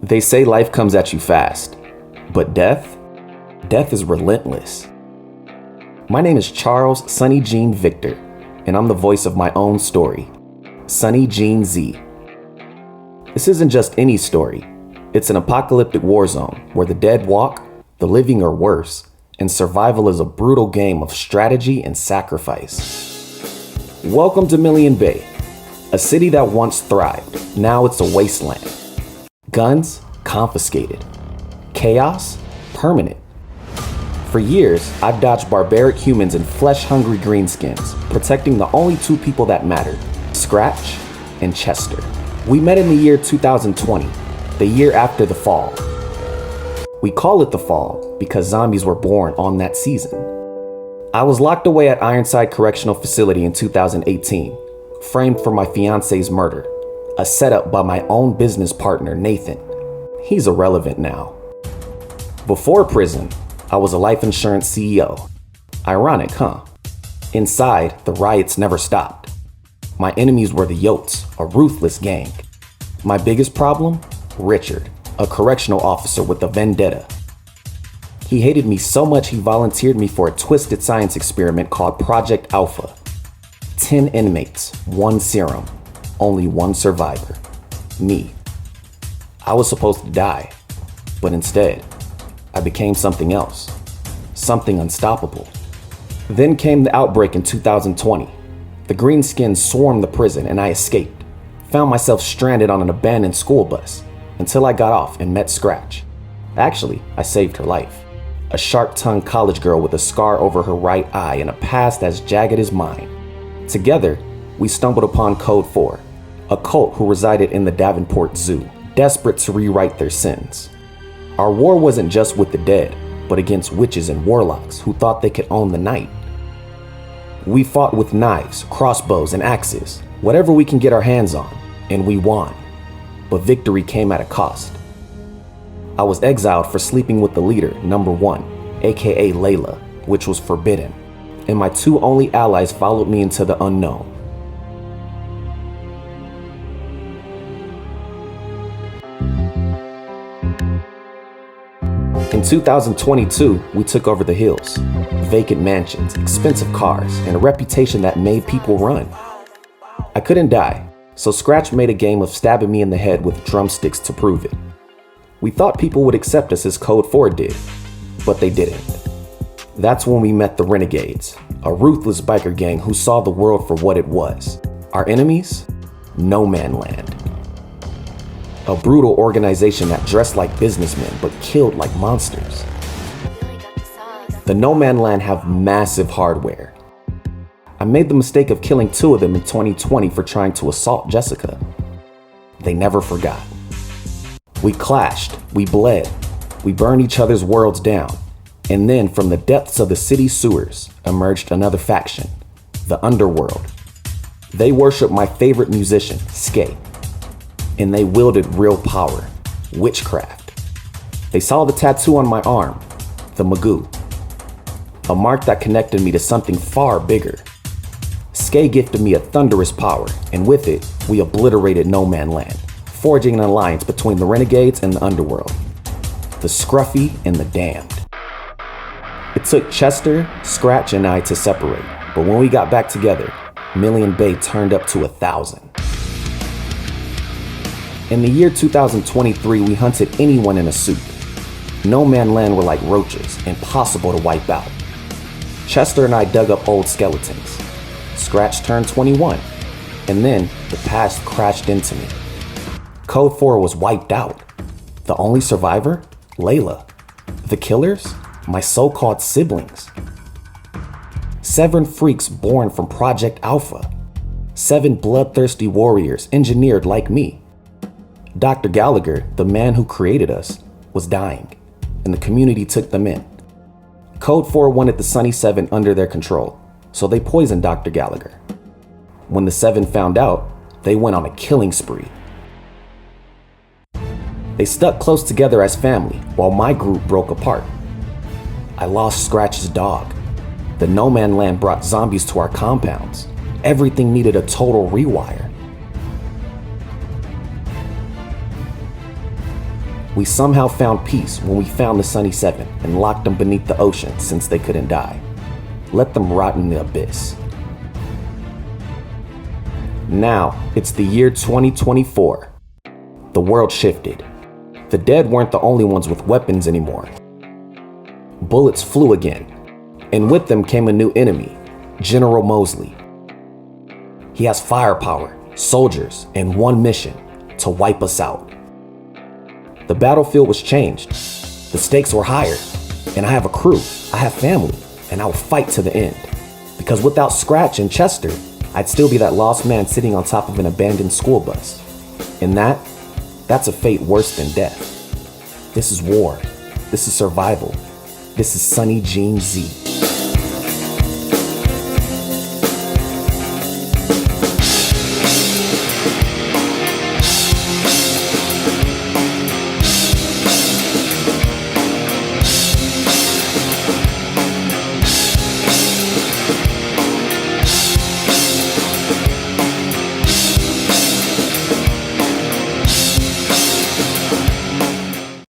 They say life comes at you fast, but death is relentless. My name is Charles Sonny Jean Victor, and I'm the voice of my own story, SNYJNZ. This isn't just any story. It's an apocalyptic war zone where the dead walk, the living are worse, and survival is a brutal game of strategy and sacrifice. Welcome to Million Bay, a city that once thrived. Now it's a wasteland. Guns confiscated. Chaos permanent. For years, I've dodged barbaric humans and flesh-hungry greenskins, protecting the only two people that mattered, Skratch and Chester. We met in the year 2020, the year after the fall. We call it the fall because zombies were born on that season. I was locked away at Ironside Correctional Facility in 2018, framed for my fiance's murder, a setup by my own business partner, Nathan. He's irrelevant now. Before prison, I was a life insurance CEO. Ironic, huh? Inside, the riots never stopped. My enemies were the Yotes, a ruthless gang. My biggest problem? Richard, a correctional officer with a vendetta. He hated me so much he volunteered me for a twisted science experiment called Project Alpha. 10 inmates, 1 serum, only 1 survivor. Me. I was supposed to die, but instead, I became something else. Something unstoppable. Then came the outbreak in 2020. The greenskins swarmed the prison and I escaped. Found myself stranded on an abandoned school bus until I got off and met Skratch. Actually, I saved her life. A sharp-tongued college girl with a scar over her right eye and a past as jagged as mine. Together, we stumbled upon Code 4, a cult who resided in the Davenport Zoo, desperate to rewrite their sins. Our war wasn't just with the dead, but against witches and warlocks who thought they could own the night. We fought with knives, crossbows, and axes, whatever we can get our hands on, and we won. But victory came at a cost. I was exiled for sleeping with the leader, number 1, aka Layla, which was forbidden, and my 2 only allies followed me into the unknown. In 2022, we took over the hills. Vacant mansions, expensive cars, and a reputation that made people run. I couldn't die, so Skratch made a game of stabbing me in the head with drumsticks to prove it. We thought people would accept us as Code 4 did, but they didn't. That's when we met the Renegades, a ruthless biker gang who saw the world for what it was. Our enemies? No Man Land. A brutal organization that dressed like businessmen but killed like monsters. The No Man Land have massive hardware. I made the mistake of killing 2 of them in 2020 for trying to assault Jessica. They never forgot. We clashed, we bled, we burned each other's worlds down, and then from the depths of the city sewers emerged another faction, the Underworld. They worship my favorite musician, Skate. And they wielded real power, witchcraft. They saw the tattoo on my arm, the Magoo, a mark that connected me to something far bigger. Skay gifted me a thunderous power, and with it, we obliterated No Man Land, forging an alliance between the Renegades and the Underworld, the Scruffy and the Damned. It took Chester, Skratch, and I to separate, but when we got back together, Million Bay turned up to 1,000. In the year 2023, we hunted anyone in a suit. No Man Land were like roaches, impossible to wipe out. Chester and I dug up old skeletons. Skratch turned 21, and then the past crashed into me. Code 4 was wiped out. The only survivor? Layla. The killers? My so-called siblings. 7 freaks born from Project Alpha. 7 bloodthirsty warriors engineered like me. Dr. Gallagher, the man who created us, was dying, and the community took them in. Code 4 wanted the Sunny 7 under their control, so they poisoned Dr. Gallagher. When the 7 found out, they went on a killing spree. They stuck close together as family, while my group broke apart. I lost Skratch's dog. The No Man Land brought zombies to our compounds. Everything needed a total rewire. We somehow found peace when we found the Sunny Seven and locked them beneath the ocean since they couldn't die. Let them rot in the abyss. Now, it's the year 2024. The world shifted. The dead weren't the only ones with weapons anymore. Bullets flew again, and with them came a new enemy, General Mosley. He has firepower, soldiers, and one mission: to wipe us out. The battlefield was changed. The stakes were higher, and I have a crew, I have family, and I will fight to the end. Because without Skratch and Chester, I'd still be that lost man sitting on top of an abandoned school bus. And that's a fate worse than death. This is war. This is survival. This is SNYJNZ.